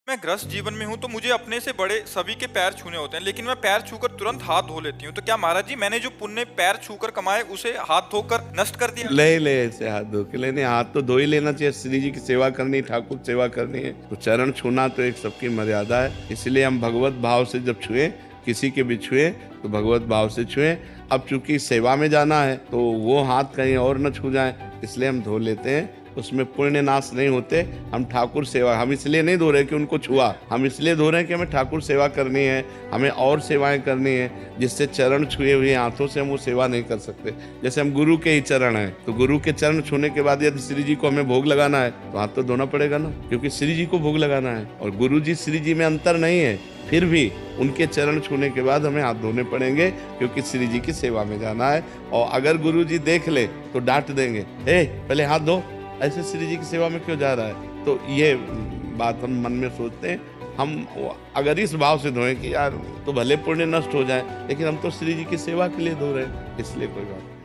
मैं ग्रस्त जीवन में हूँ तो मुझे अपने से बड़े सभी के पैर छूने होते हैं, लेकिन मैं पैर छूकर तुरंत हाथ धो लेती हूँ। तो क्या महाराज जी, मैंने जो पुण्य पैर छूकर कमाए उसे हाथ धोकर नष्ट कर दिया? ले ले ऐसे हाथ धो के लेने, हाथ तो धो ही लेना चाहिए। श्री जी की सेवा करनी, ठाकुर की सेवा करनी है तो चरण छूना तो एक सबकी मर्यादा है। इसलिए हम भगवत भाव से जब छुए, किसी के भी छुए तो भगवत भाव से छुए। अब चूंकि सेवा में जाना है तो वो हाथ कहीं और न छू जाए, इसलिए हम धो लेते हैं। उसमें पुण्य नाश नहीं होते। हम ठाकुर सेवा, हम इसलिए नहीं धो रहे कि उनको छुआ, हम इसलिए धो रहे हैं कि हमें ठाकुर सेवा करनी है, हमें और सेवाएं करनी है जिससे चरण छुए हुए हाथों से हम वो सेवा नहीं कर सकते। जैसे हम गुरु के ही चरण हैं तो गुरु के चरण छूने के बाद यदि श्री जी को हमें भोग लगाना है तो हाथ तो धोना पड़ेगा ना, क्योंकि श्री जी को भोग लगाना है। और गुरु जी श्री जी में अंतर नहीं है, फिर भी उनके चरण छूने के बाद हमें हाथ धोने पड़ेंगे, क्योंकि श्री जी की सेवा में जाना है। और अगर गुरु जी देख ले तो डांट देंगे, पहले हाथ धो, ऐसे श्री जी की सेवा में क्यों जा रहा है। तो ये बात हम मन में सोचते हैं। हम अगर इस भाव से धोएं कि यार तो भले पुण्य नष्ट हो जाए, लेकिन हम तो श्री जी की सेवा के लिए धो रहे हैं, इसलिए कोई बात नहीं।